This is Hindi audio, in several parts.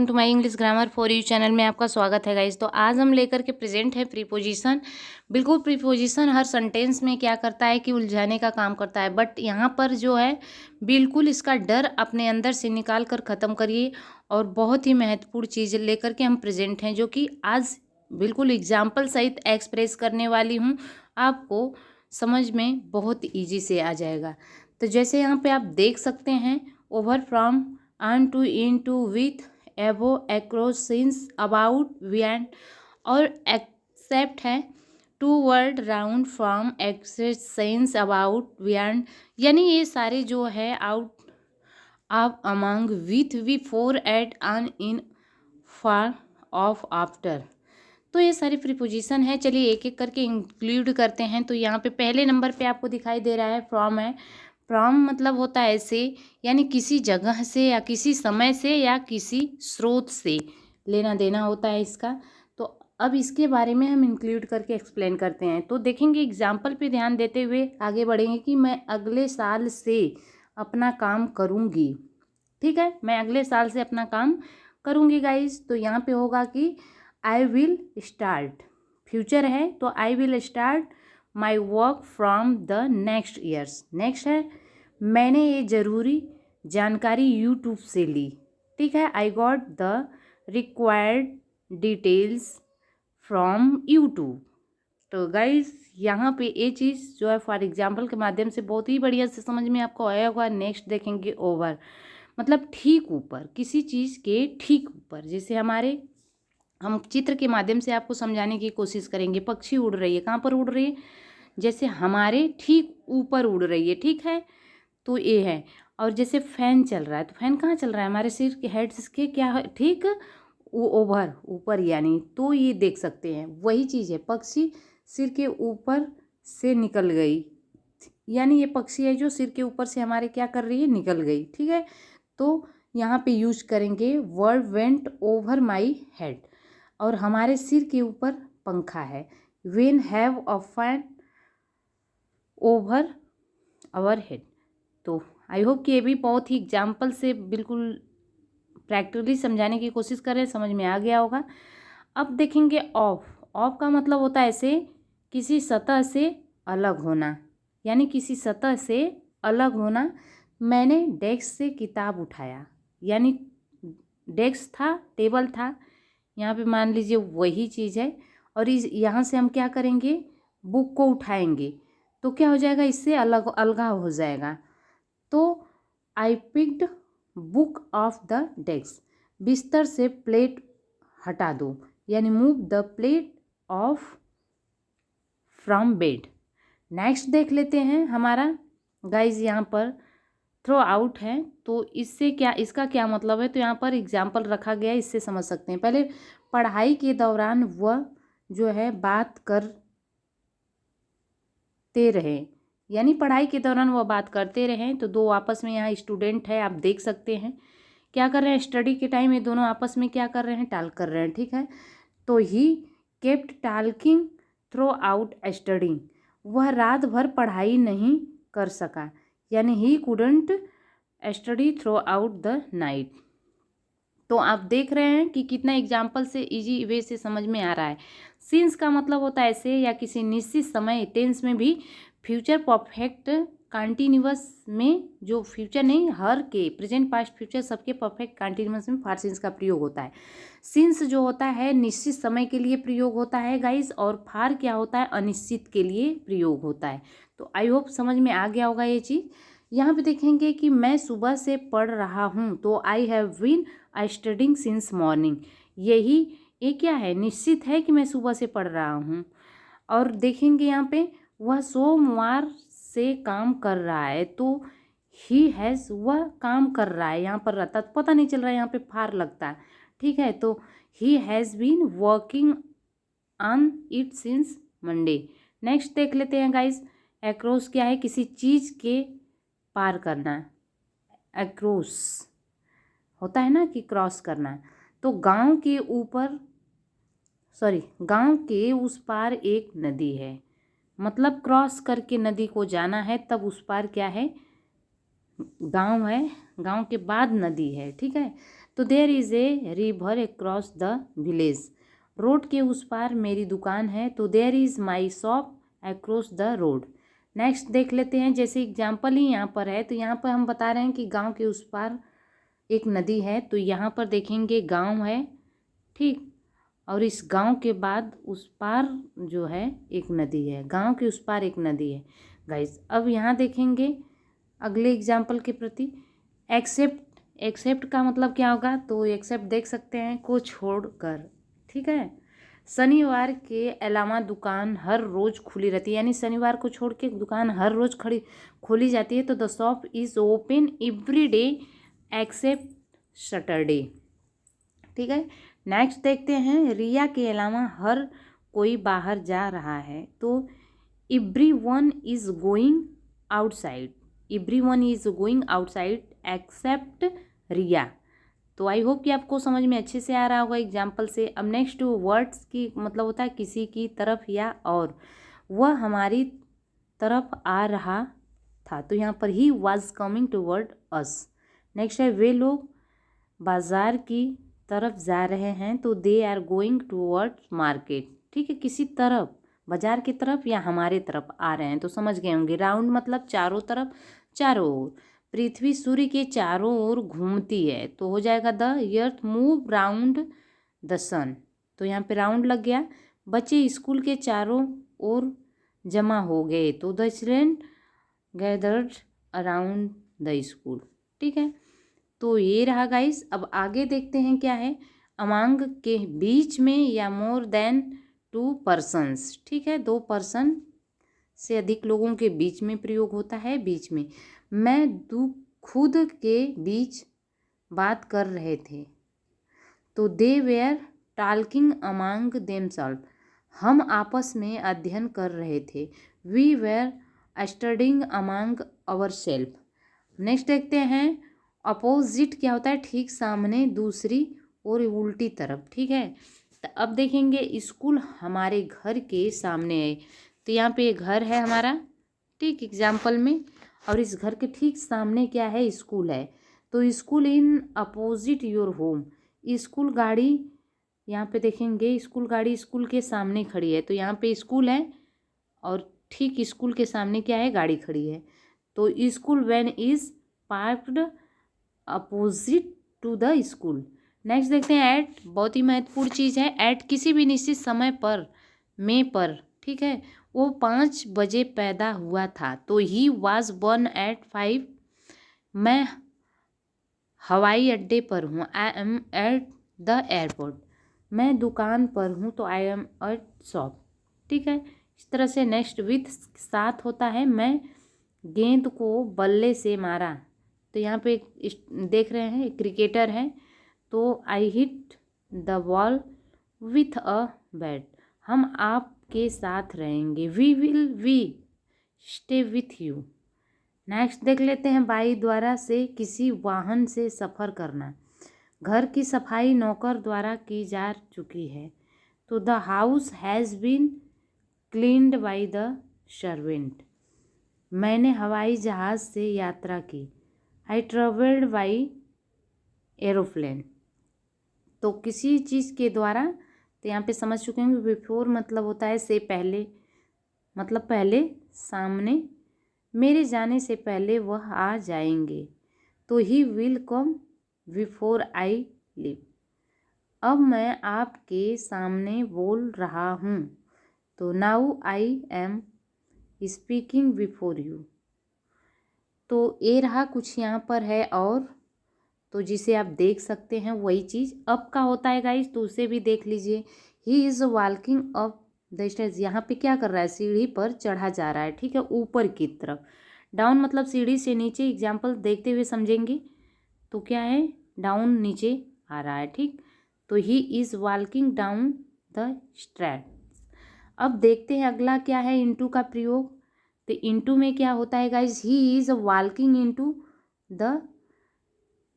To my English grammar for you channel में आपका स्वागत है गाइज। तो आज हम लेकर के प्रेजेंट है प्रीपोजिशन। बिल्कुल प्रीपोजिशन हर सेंटेंस में क्या करता है कि उलझाने का काम करता है, बट यहाँ पर जो है बिल्कुल इसका डर अपने अंदर से निकाल कर ख़त्म करिए। और बहुत ही महत्वपूर्ण चीज़ लेकर के हम प्रेजेंट हैं, जो कि आज बिल्कुल एग्जाम्पल सहित एक्सप्रेस करने वाली हूँ। आपको समझ में बहुत ईजी से आ जाएगा। तो जैसे यहाँ पे आप देख सकते हैं, over from on to in to with above across since about beyond, और एक्सेप्ट है toward round from access sense about beyond, यानी ये सारे जो है out of among with we for at on in for of after. तो ये सारी प्रीपोजिशन है। चलिए एक एक करके इंक्लूड करते हैं। तो यहाँ पे पहले नंबर पे आपको दिखाई दे रहा है फ्रॉम है। फ्रॉम मतलब होता है से, यानी किसी जगह से या किसी समय से या किसी स्रोत से लेना देना होता है इसका। तो अब इसके बारे में हम इंक्लूड करके एक्सप्लेन करते हैं। तो देखेंगे एग्जाम्पल पे ध्यान देते हुए आगे बढ़ेंगे कि मैं अगले साल से अपना काम करूँगी। ठीक है, मैं अगले साल से अपना काम करूँगी गाइज। तो यहाँ पे होगा कि आई विल स्टार्ट, फ्यूचर है तो I will start my work from the next years. Next है मैंने ये ज़रूरी जानकारी यूट्यूब से ली। ठीक है, I got the required details from YouTube. तो गाइज यहाँ पे ये चीज़ जो है फॉर एग्जाम्पल के माध्यम से बहुत ही बढ़िया से समझ में आपको आया होगा। नेक्स्ट देखेंगे ओवर, मतलब ठीक ऊपर, किसी चीज़ के ठीक ऊपर। जैसे हम चित्र के माध्यम से आपको समझाने की कोशिश करेंगे। पक्षी उड़ रही है, कहाँ पर उड़ रही है? जैसे हमारे ठीक ऊपर उड़ रही है। ठीक है, तो ये है। और जैसे फैन चल रहा है, तो फैन कहाँ चल रहा है? हमारे सिर के हेड के क्या है? ठीक वो ओवर ऊपर, यानी तो ये देख सकते हैं वही चीज़ है। पक्षी सिर के ऊपर से निकल गई, यानी ये पक्षी है जो सिर के ऊपर से हमारे क्या कर रही है? निकल गई। ठीक है, तो यहाँ पे यूज करेंगे word went over my head, और हमारे सिर के ऊपर पंखा है। When have a fan over our head. तो आई होप कि ये भी बहुत ही एग्जाम्पल से बिल्कुल प्रैक्टिकली समझाने की कोशिश कर रहे हैं, समझ में आ गया होगा। अब देखेंगे ऑफ। ऑफ का मतलब होता है ऐसे किसी सतह से अलग होना, यानी किसी सतह से अलग होना। मैंने डेस्क से किताब उठाया, यानी डेस्क था, टेबल था, यहाँ पे मान लीजिए वही चीज़ है। और इस यहाँ से हम क्या करेंगे? बुक को उठाएंगे, तो क्या हो जाएगा? इससे अलग अलगाव हो जाएगा। तो I picked book of the desk, बिस्तर से प्लेट हटा दो, यानी move the plate of from bed. Next देख लेते हैं हमारा गाइज, यहाँ पर थ्रो आउट है। तो इससे क्या, इसका क्या मतलब है? तो यहाँ पर एग्जाम्पल रखा गया है, इससे समझ सकते हैं। पहले पढ़ाई के दौरान वह जो है बात करते रहे, यानी पढ़ाई के दौरान वह बात करते रहें। तो दो आपस में यहाँ स्टूडेंट है, आप देख सकते हैं क्या कर रहे हैं? स्टडी के टाइम ये दोनों आपस में क्या कर रहे हैं? टाल कर रहे हैं। ठीक है, तो he kept talking throughout studying, वह रात भर पढ़ाई नहीं कर सका, यानी he couldn't study throughout the night. तो आप देख रहे हैं कि कितना एग्जाम्पल से इजी वे से समझ में आ रहा है। सिंस का मतलब होता है ऐसे या किसी निश्चित समय। टेंस में भी फ्यूचर परफेक्ट कंटिन्यूअस में, जो फ्यूचर नहीं, हर के प्रेजेंट पास्ट फ्यूचर सबके परफेक्ट कंटिन्यूअस में फॉर सिंस का प्रयोग होता है। सिंस जो होता है निश्चित समय के लिए प्रयोग होता है गाइस, और फार क्या होता है? अनिश्चित के लिए प्रयोग होता है। तो आई होप समझ में आ गया होगा ये चीज़। यहाँ पे देखेंगे कि मैं सुबह से पढ़ रहा हूँ, तो I have been studying since morning. यही ये क्या है? निश्चित है कि मैं सुबह से पढ़ रहा हूँ। और देखेंगे यहाँ पे वह सोमवार से काम कर रहा है, तो ही हैज़, वह काम कर रहा है, यहाँ पर रहता तो पता नहीं चल रहा है, यहाँ पे फार लगता है। ठीक है, तो he has been working on it since Monday. Next देख लेते हैं गाइज। एक्रॉस क्या है? किसी चीज़ के पार करना। एक्रॉस होता है ना कि क्रॉस करना। तो गांव के ऊपर, सॉरी, गांव के उस पार एक नदी है, मतलब क्रॉस करके नदी को जाना है, तब उस पार क्या है? गांव है, गांव के बाद नदी है। ठीक है, तो there is a river across the village, road के उस पार मेरी दुकान है। तो there is my shop across the road. Next देख लेते हैं, जैसे एग्जाम्पल ही यहाँ पर है, तो यहाँ पर हम बता रहे हैं कि गांव के उस पार एक नदी है। तो यहाँ पर देखेंगे गांव है, ठीक, और इस गांव के बाद उस पार जो है एक नदी है, गांव के उस पार एक नदी है गाइस। अब यहाँ देखेंगे अगले एग्जाम्पल के प्रति, एक्सेप्ट, एक्सेप्ट का मतलब क्या होगा, तो एक्सेप्ट देख सकते हैं को छोड़कर, ठीक है। शनिवार के अलावा दुकान हर रोज़ खुली रहती है, यानी शनिवार को छोड़ के दुकान हर रोज़ खोली जाती है। तो the shop is open every day except Saturday, ठीक है। नेक्स्ट देखते हैं, रिया के अलावा हर कोई बाहर जा रहा है। तो everyone is going outside, everyone is going outside except Riya. तो आई होप कि आपको समझ में अच्छे से आ रहा होगा एग्जाम्पल से। अब नेक्स्ट वर्ड्स की मतलब होता है किसी की तरफ या और, वह हमारी तरफ आ रहा था। तो यहाँ पर he was coming toward us. Next है, वे लोग बाजार की तरफ जा रहे हैं। तो they are going toward market, ठीक है, किसी तरफ, बाजार की तरफ या हमारे तरफ आ रहे हैं, तो समझ गए होंगे। राउंड मतलब चारों तरफ, चारों ओर। पृथ्वी सूर्य के चारों ओर घूमती है, तो हो जाएगा the earth move round the sun. तो यहाँ पे राउंड लग गया। बच्चे स्कूल के चारों ओर जमा हो गए, तो the children gathered around the school, ठीक है। तो ये रहा गाइस। अब आगे देखते हैं क्या है, अमांग के बीच में या मोर देन 2 persons, ठीक है, 2 पर्सन से अधिक लोगों के बीच में प्रयोग होता है, बीच में। मैं खुद के बीच बात कर रहे थे। तो they were talking among themself, हम आपस में अध्ययन कर रहे थे। We were studying among ourself. Next देखते हैं, अपोजिट क्या होता है, ठीक सामने, दूसरी और उल्टी तरफ, ठीक है। तो अब देखेंगे, स्कूल हमारे घर के सामने है। तो यहाँ पे घर है हमारा, ठीक, एग्जाम्पल में, और इस घर के ठीक सामने क्या है, स्कूल है। तो school in opposite your home, school गाड़ी, यहाँ पे देखेंगे स्कूल गाड़ी स्कूल के सामने खड़ी है। तो यहाँ पे स्कूल है और ठीक स्कूल के सामने क्या है, गाड़ी खड़ी है। तो school van is parked opposite to the school. Next देखते हैं, एट, बहुत ही महत्वपूर्ण चीज़ है। एट किसी भी निश्चित समय पर, में पर, ठीक है, वो 5 बजे पैदा हुआ था। तो ही वाज बॉर्न एट 5, मैं हवाई अड्डे पर हूँ। I am at the airport, मैं दुकान पर हूँ। तो आई एम एट शॉप, ठीक है। इस तरह से नेक्स्ट विथ साथ होता है, मैं गेंद को बल्ले से मारा। तो यहाँ पे देख रहे हैं एक क्रिकेटर है। तो I hit the ball with a bat, हम आपके साथ रहेंगे। We stay with you. Next देख लेते हैं, बाई द्वारा से किसी वाहन से सफ़र करना। घर की सफाई नौकर द्वारा की जा चुकी है। तो the house has been cleaned by the servant, मैंने हवाई जहाज़ से यात्रा की। आई ट्रेवल्ड बाई एरोप्लेन, तो किसी चीज़ के द्वारा, तो यहाँ पे समझ चुके हैं। बिफोर मतलब होता है से पहले, मतलब पहले, सामने, मेरे जाने से पहले वह आ जाएंगे। तो he will come before I live, अब मैं आपके सामने बोल रहा हूँ। तो now I am speaking before you. तो ये रहा कुछ यहाँ पर है और, तो जिसे आप देख सकते हैं वही चीज़ अब का होता है गाइस, तो उसे भी देख लीजिए। ही is walking up the stage, यहाँ पे क्या कर रहा है, सीढ़ी पर चढ़ा जा रहा है, ठीक है, ऊपर की तरफ। डाउन मतलब सीढ़ी से नीचे, एग्जाम्पल देखते हुए समझेंगे। तो क्या है, डाउन नीचे आ रहा है, ठीक। तो he is walking down the streets. अब देखते हैं अगला क्या है, इनटू का प्रयोग। तो इनटू में क्या होता है guys, he is walking into the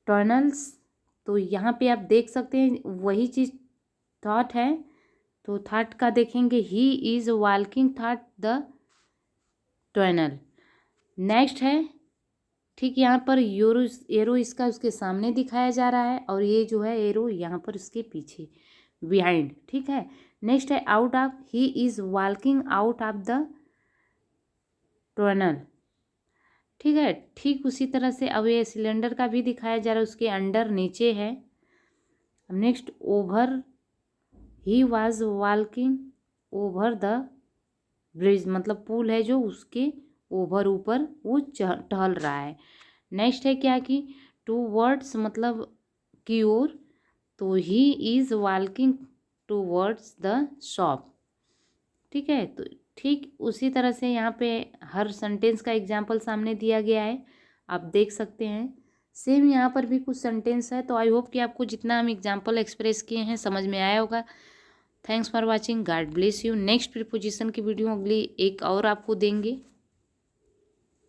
tunnels. तो यहाँ पे आप देख सकते हैं वही चीज़ थॉट है। तो थॉट का देखेंगे, ही is walking thought the tunnel. Next है ठीक, यहाँ पर एरो इसका उसके सामने दिखाया जा रहा है और ये जो है एरो यहाँ पर उसके पीछे बिहाइंड। ठीक है, नेक्स्ट है out of, he is walking out of the tunnel. ठीक है, ठीक उसी तरह से अब ये सिलेंडर का भी दिखाया जा रहा है, उसके अंडर नीचे है। Next over, he was walking over the bridge, मतलब पुल है जो उसके ओवर ऊपर वो टहल रहा है। नेक्स्ट है क्या कि टू वर्ड्स मतलब की ओर, तो he is walking towards the shop. ठीक है, तो ठीक उसी तरह से यहाँ पे हर सेंटेंस का एग्जाम्पल सामने दिया गया है, आप देख सकते हैं। सेम यहाँ पर भी कुछ सेंटेंस है। तो आई होप कि आपको जितना हम एग्जाम्पल एक्सप्रेस किए हैं समझ में आया होगा। Thanks for watching, God bless you. Next preposition की वीडियो अगली एक और आपको देंगे।